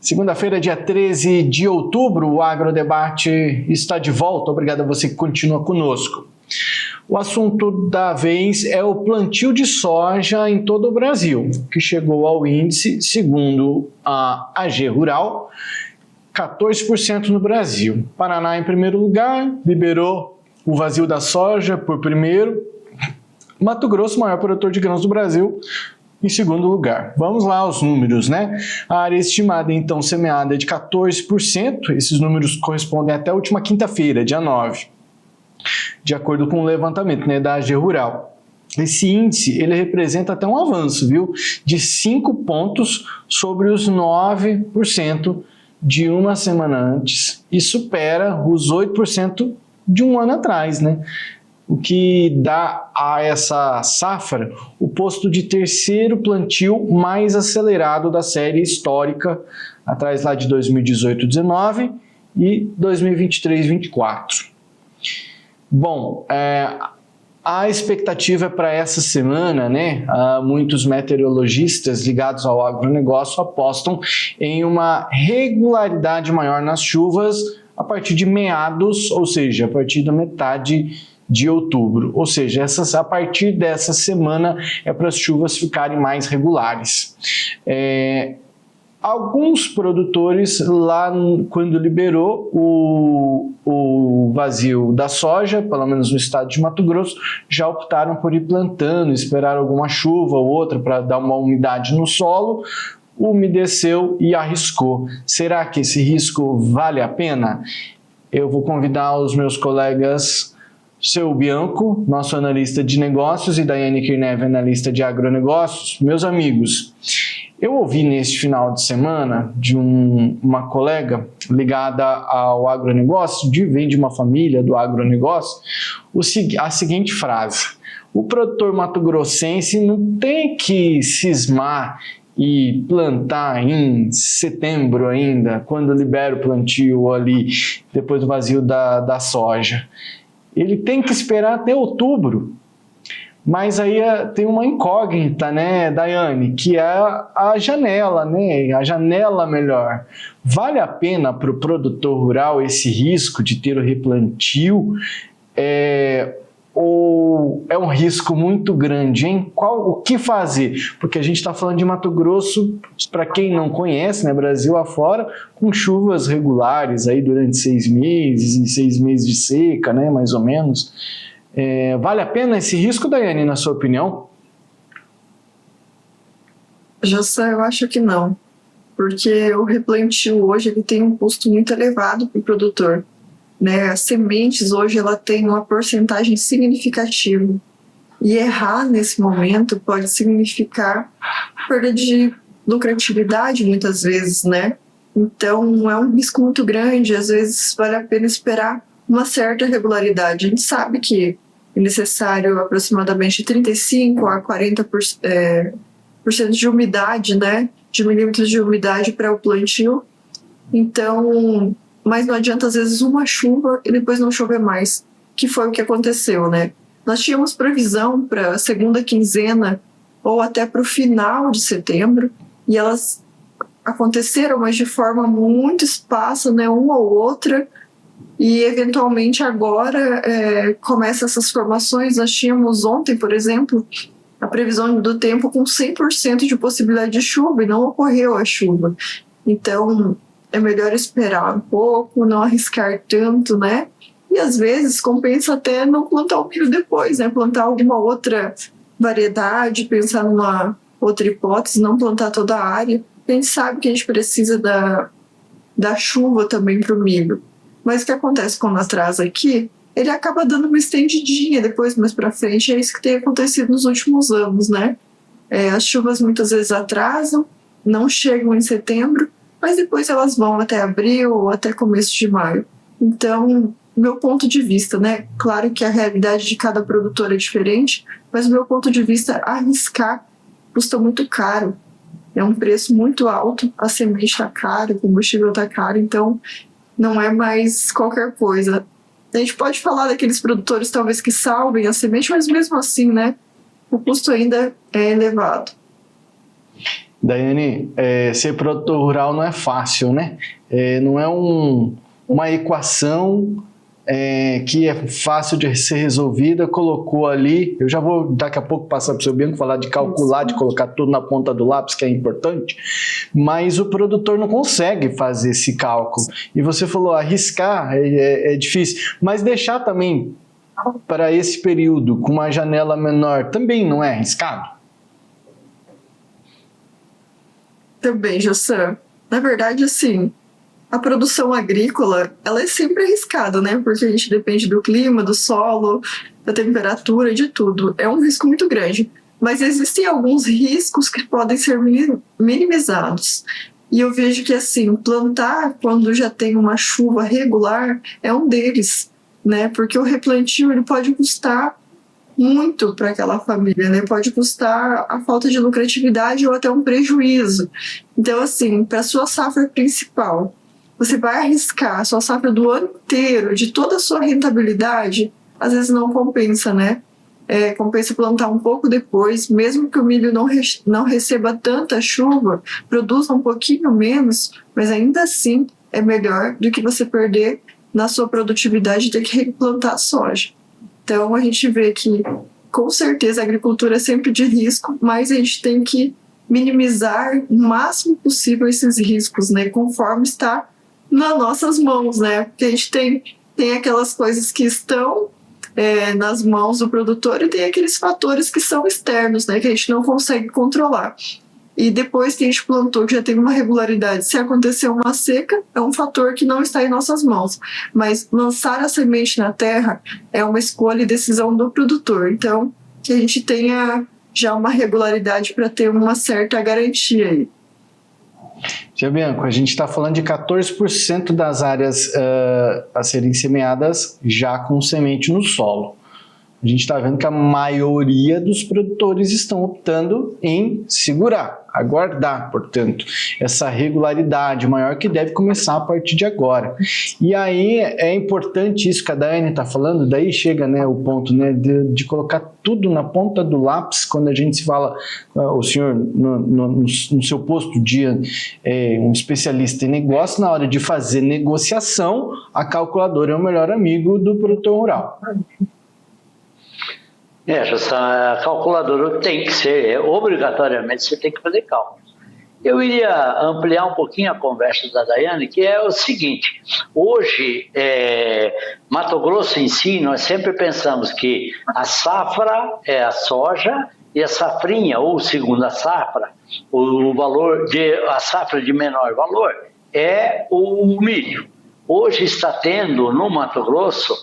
Segunda-feira, dia 13 de outubro, o Agrodebate está de volta. Obrigado a você que continua conosco. O assunto da vez é o plantio de soja em todo o Brasil, que chegou ao índice, segundo a AG Rural, 14% no Brasil. Paraná em primeiro lugar, liberou o vazio da soja por primeiro. Mato Grosso, maior produtor de grãos do Brasil, em segundo lugar. Vamos lá aos números, né? A área estimada, então, semeada é de 14%. Esses números correspondem até a última quinta-feira, dia 9, de acordo com o levantamento, né, da AG Rural. Esse índice, ele representa até um avanço, viu? De 5 pontos sobre os 9% de uma semana antes e supera os 8% de um ano atrás, né? O que dá a essa safra o posto de terceiro plantio mais acelerado da série histórica, atrás lá de 2018-19 e 2023-24. Bom, a expectativa é para essa semana, né? Muitos meteorologistas ligados ao agronegócio apostam em uma regularidade maior nas chuvas a partir de meados, ou seja, a partir da metade de outubro, ou seja, a partir dessa semana é para as chuvas ficarem mais regulares. Alguns produtores lá, quando liberou o vazio da soja, pelo menos no estado de Mato Grosso, já optaram por ir plantando, esperar alguma chuva ou outra para dar uma umidade no solo, umedeceu e arriscou. Será que esse risco vale a pena? Eu vou convidar os meus colegas Seu Bianco, nosso analista de negócios, e Daiane Kirnev, analista de agronegócios. Meus amigos, eu ouvi neste final de semana de uma colega ligada ao agronegócio, vem de uma família do agronegócio, a seguinte frase: o produtor mato-grossense não tem que cismar e plantar em setembro ainda, quando libera o plantio ali, depois do vazio da soja. Ele tem que esperar até outubro. Mas aí tem uma incógnita, né, Daiane, que é a janela, né, a janela melhor. Vale a pena para o produtor rural esse risco de ter o replantio? Ou é um risco muito grande, hein? O que fazer? Porque a gente está falando de Mato Grosso, para quem não conhece, né, Brasil afora, com chuvas regulares aí durante 6 meses, e 6 meses de seca, né, mais ou menos. Vale a pena esse risco, Daiane, na sua opinião? Jossa, eu acho que não, porque o replantio hoje ele tem um custo muito elevado para o produtor. Né, as sementes hoje ela tem uma porcentagem significativa e errar nesse momento pode significar perda de lucratividade muitas vezes, né? Então é um risco muito grande, às vezes vale a pena esperar uma certa regularidade. A gente sabe que é necessário aproximadamente 35 a 40% de umidade, né? De milímetros de umidade para o plantio. Então, mas não adianta às vezes uma chuva e depois não chover mais, que foi o que aconteceu, né? Nós tínhamos previsão para a segunda quinzena ou até para o final de setembro, e elas aconteceram, mas de forma muito esparsa, né? Uma ou outra, e eventualmente agora começam essas formações. Nós tínhamos ontem, por exemplo, a previsão do tempo com 100% de possibilidade de chuva, e não ocorreu a chuva. Então, é melhor esperar um pouco, não arriscar tanto, né? E às vezes compensa até não plantar o milho depois, né? Plantar alguma outra variedade, pensar numa outra hipótese, não plantar toda a área. A gente sabe que a gente precisa da chuva também para o milho. Mas o que acontece quando atrasa aqui, ele acaba dando uma estendidinha depois, mais para frente. É isso que tem acontecido nos últimos anos, né? As chuvas muitas vezes atrasam, não chegam em setembro, mas depois elas vão até abril ou até começo de maio. Então, meu ponto de vista, né? Claro que a realidade de cada produtor é diferente, mas o meu ponto de vista, arriscar custa muito caro. É um preço muito alto, a semente está cara, o combustível está caro, então não é mais qualquer coisa. A gente pode falar daqueles produtores talvez que salvem a semente, mas mesmo assim, né? O custo ainda é elevado. Daiane, ser produtor rural não é fácil, né? Não é uma equação que é fácil de ser resolvida, colocou ali. Eu já vou daqui a pouco passar para o seu Bianco falar de calcular, de colocar tudo na ponta do lápis, que é importante, mas o produtor não consegue fazer esse cálculo. E você falou, arriscar é difícil, mas deixar também para esse período com uma janela menor também não é arriscado? Também, Jossan. Na verdade, assim, a produção agrícola, ela é sempre arriscada, né? Porque a gente depende do clima, do solo, da temperatura, de tudo. É um risco muito grande. Mas existem alguns riscos que podem ser minimizados. E eu vejo que, assim, plantar quando já tem uma chuva regular é um deles, né? Porque o replantio, ele pode custar muito para aquela família, né? Pode custar a falta de lucratividade ou até um prejuízo. Então, assim, para a sua safra principal, você vai arriscar a sua safra do ano inteiro, de toda a sua rentabilidade, às vezes não compensa, né? Compensa plantar um pouco depois, mesmo que o milho não receba tanta chuva, produza um pouquinho menos, mas ainda assim é melhor do que você perder na sua produtividade e ter que replantar a soja. Então, a gente vê que, com certeza, a agricultura é sempre de risco, mas a gente tem que minimizar o máximo possível esses riscos, né? Conforme está nas nossas mãos, né? Porque a gente tem aquelas coisas que estão nas mãos do produtor e tem aqueles fatores que são externos, né? Que a gente não consegue controlar. E depois que a gente plantou, que já tem uma regularidade, se acontecer uma seca, é um fator que não está em nossas mãos. Mas lançar a semente na terra é uma escolha e decisão do produtor. Então, que a gente tenha já uma regularidade para ter uma certa garantia aí. Tia Bianco, a gente está falando de 14% das áreas a serem semeadas já com semente no solo. A gente está vendo que a maioria dos produtores estão optando em segurar, aguardar, portanto, essa regularidade maior que deve começar a partir de agora. E aí é importante isso que a Daiane está falando, daí chega, né, o ponto, né, de colocar tudo na ponta do lápis, quando a gente se fala, o senhor no seu posto dia é um especialista em negócio, na hora de fazer negociação, a calculadora é o melhor amigo do produtor rural. Essa calculadora tem que ser, obrigatoriamente você tem que fazer cálculos. Eu iria ampliar um pouquinho a conversa da Daiane, que é o seguinte, hoje, Mato Grosso em si, nós sempre pensamos que a safra é a soja e a safrinha, ou segunda safra, o valor a safra de menor valor é o milho. Hoje está tendo no Mato Grosso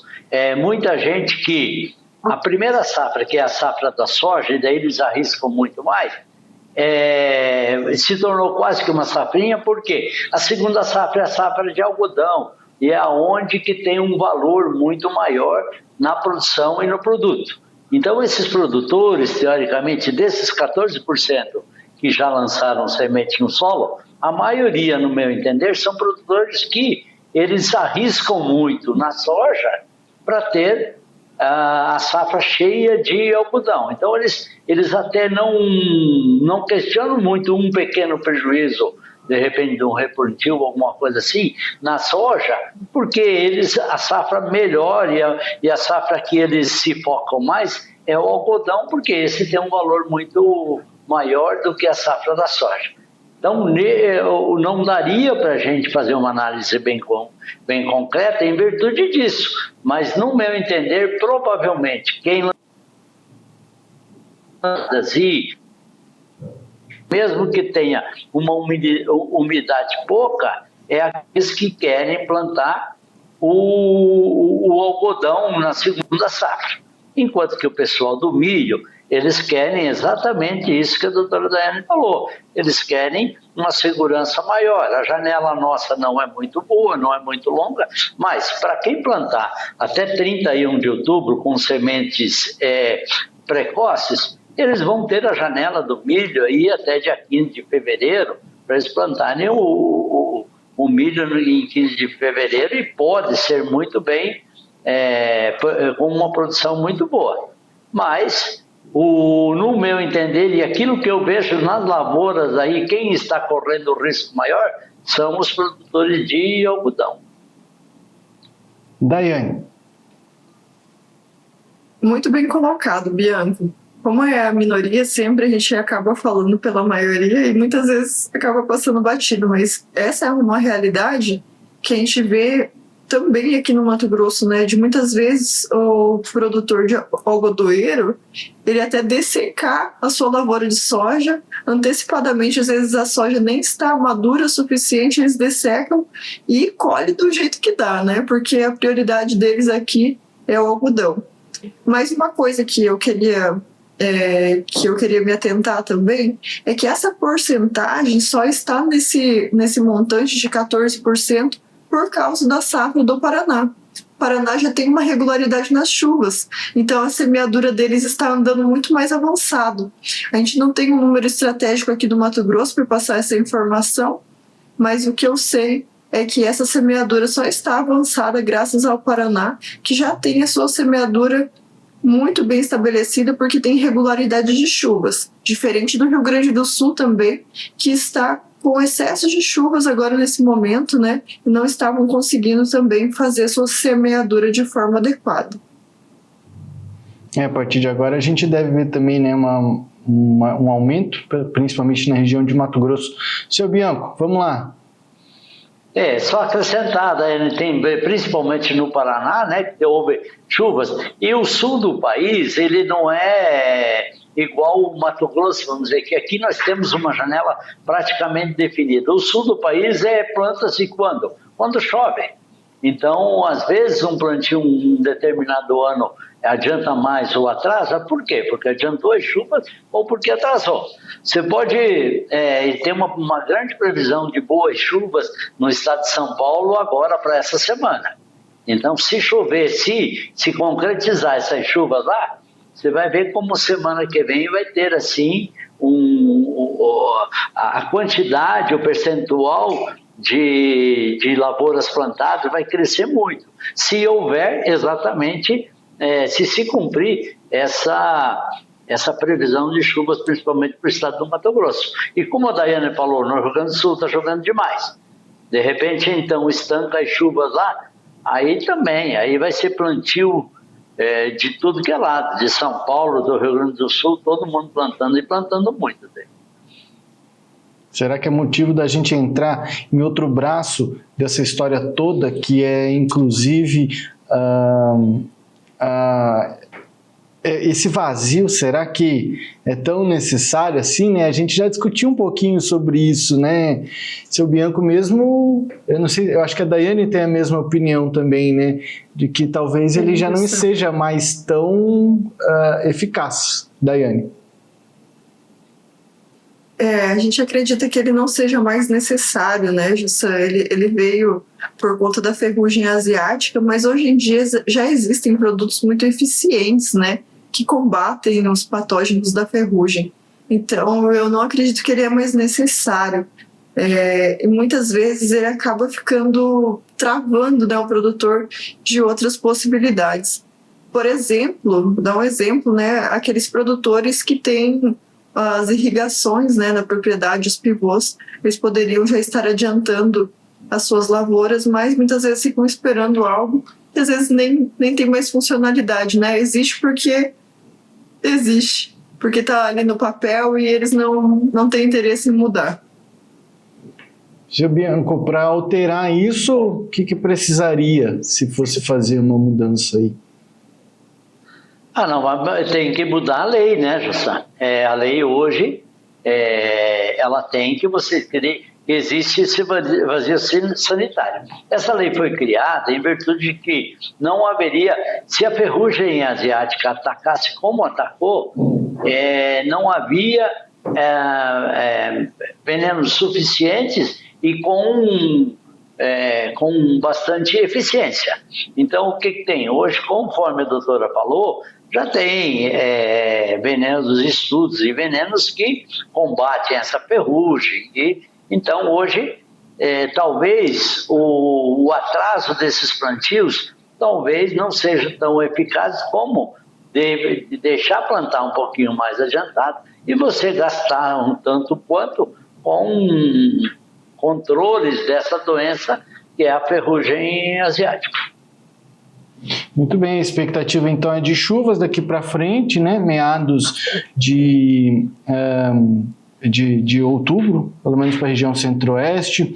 muita gente que a primeira safra, que é a safra da soja, e daí eles arriscam muito mais, se tornou quase que uma safrinha, porque a segunda safra é a safra de algodão, e é onde que tem um valor muito maior na produção e no produto. Então, esses produtores, teoricamente, desses 14% que já lançaram semente no solo, a maioria, no meu entender, são produtores que eles arriscam muito na soja para ter a safra cheia de algodão. Então, eles até não questionam muito um pequeno prejuízo, de repente, de um replantio, alguma coisa assim, na soja, porque a safra melhor e a safra que eles se focam mais é o algodão, porque esse tem um valor muito maior do que a safra da soja. Então, não daria para a gente fazer uma análise bem concreta em virtude disso. Mas, no meu entender, provavelmente, quem mesmo que tenha uma umidade pouca, é aqueles que querem plantar o algodão na segunda safra. Enquanto que o pessoal do milho, eles querem exatamente isso que a doutora Daiane falou. Eles querem uma segurança maior. A janela nossa não é muito boa, não é muito longa, mas para quem plantar até 31 de outubro com sementes precoces, eles vão ter a janela do milho aí até dia 15 de fevereiro para eles plantarem o milho em 15 de fevereiro e pode ser muito bem com uma produção muito boa. Mas No meu entender, e aquilo que eu vejo nas lavouras aí, quem está correndo o risco maior são os produtores de algodão. Daiane. Muito bem colocado, Bianco. Como é a minoria, sempre a gente acaba falando pela maioria e muitas vezes acaba passando batido, mas essa é uma realidade que a gente vê também aqui no Mato Grosso, né? De muitas vezes o produtor de algodoeiro, ele até dessecar a sua lavoura de soja antecipadamente, às vezes a soja nem está madura o suficiente, eles dessecam e colhe do jeito que dá, né? Porque a prioridade deles aqui é o algodão. Mas uma coisa que eu queria me atentar também é que essa porcentagem só está nesse montante de 14% por causa da safra do Paraná. O Paraná já tem uma regularidade nas chuvas, então a semeadura deles está andando muito mais avançado. A gente não tem um número estratégico aqui do Mato Grosso para passar essa informação, mas o que eu sei é que essa semeadura só está avançada graças ao Paraná, que já tem a sua semeadura muito bem estabelecida porque tem regularidade de chuvas, diferente do Rio Grande do Sul também, que está com excesso de chuvas agora nesse momento, né? E não estavam conseguindo também fazer sua semeadura de forma adequada. A partir de agora a gente deve ver também, né, um aumento, principalmente na região de Mato Grosso. Seu Bianco, vamos lá. Só acrescentar, tem, principalmente no Paraná, né, que houve chuvas, e o sul do país, ele não é igual o Mato Grosso, vamos dizer, que aqui nós temos uma janela praticamente definida. O sul do país planta-se quando? Quando chove. Então, às vezes, um plantio um determinado ano adianta mais ou atrasa. Por quê? Porque adiantou as chuvas ou porque atrasou. Você pode ter uma grande previsão de boas chuvas no estado de São Paulo agora para essa semana. Então, se chover, se concretizar essas chuvas lá, você vai ver como semana que vem vai ter assim a quantidade, o percentual de lavouras plantadas vai crescer muito. Se houver exatamente, se cumprir essa previsão de chuvas, principalmente para o estado do Mato Grosso. E como a Daiane falou, no Rio Grande do Sul está chovendo demais. De repente, então, estanca as chuvas lá, aí vai ser plantio de tudo que é lado, de São Paulo, do Rio Grande do Sul, todo mundo plantando e plantando muito. Será que é motivo da gente entrar em outro braço dessa história toda, que é inclusive esse vazio? Será que é tão necessário assim, né? A gente já discutiu um pouquinho sobre isso, né? Seu Bianco mesmo, eu não sei, eu acho que a Daiane tem a mesma opinião também, né? De que talvez ele já não seja mais tão eficaz. Daiane. A gente acredita que ele não seja mais necessário, né, Jussan? Ele veio por conta da ferrugem asiática, mas hoje em dia já existem produtos muito eficientes, né, que combatem os patógenos da ferrugem. Então, eu não acredito que ele é mais necessário. E muitas vezes ele acaba travando, né, o produtor de outras possibilidades. Por exemplo, dar um exemplo, né, aqueles produtores que têm as irrigações, né, na propriedade, os pivôs, eles poderiam já estar adiantando as suas lavouras, mas muitas vezes ficam esperando algo que às vezes nem tem mais funcionalidade, né? Existe porque está ali no papel e eles não têm interesse em mudar. Seu Bianco, para alterar isso, o que precisaria se fosse fazer uma mudança aí? Não, tem que mudar a lei, né, Jussan? A lei hoje, ela tem que existe esse vazio sanitário. Essa lei foi criada em virtude de que não haveria, se a ferrugem asiática atacasse como atacou, não havia venenos suficientes e com bastante eficiência. Então, o que tem? Hoje, conforme a doutora falou, já tem venenos, estudos e venenos que combatem essa ferrugem. Então, hoje, talvez o atraso desses plantios talvez não seja tão eficaz como de deixar plantar um pouquinho mais adiantado e você gastar um tanto quanto com controles dessa doença que é a ferrugem asiática. Muito bem, a expectativa então é de chuvas daqui para frente, né? Meados de outubro, pelo menos para a região centro-oeste.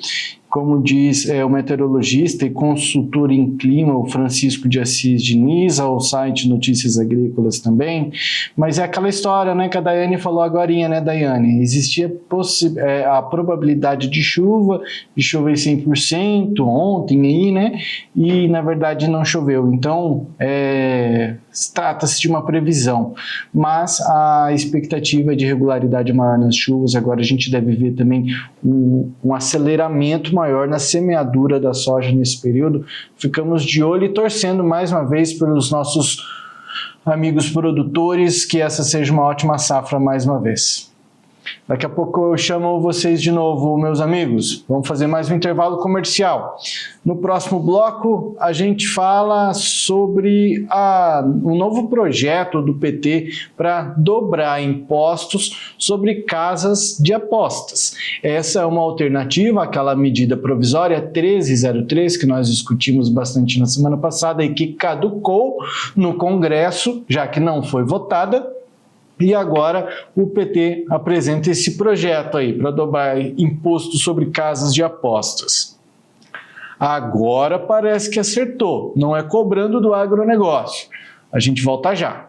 Como diz o meteorologista e consultor em clima, o Francisco de Assis Diniz, ao site Notícias Agrícolas também. Mas é aquela história, né, que a Daiane falou agorinha, né, Daiane? Existia a probabilidade de chuva, de chover 100% ontem aí, né? E, na verdade, não choveu. Então, trata-se de uma previsão. Mas a expectativa de regularidade maior nas chuvas. Agora a gente deve ver também um aceleramento maior na semeadura da soja nesse período. Ficamos de olho e torcendo mais uma vez pelos nossos amigos produtores, que essa seja uma ótima safra mais uma vez. Daqui a pouco eu chamo vocês de novo, meus amigos. Vamos fazer mais um intervalo comercial. No próximo bloco, a gente fala sobre um novo projeto do PT para dobrar impostos sobre casas de apostas. Essa é uma alternativa àquela medida provisória 1303, que nós discutimos bastante na semana passada e que caducou no Congresso, já que não foi votada. E agora o PT apresenta esse projeto aí para dobrar imposto sobre casas de apostas. Agora parece que acertou, não é cobrando do agronegócio. A gente volta já.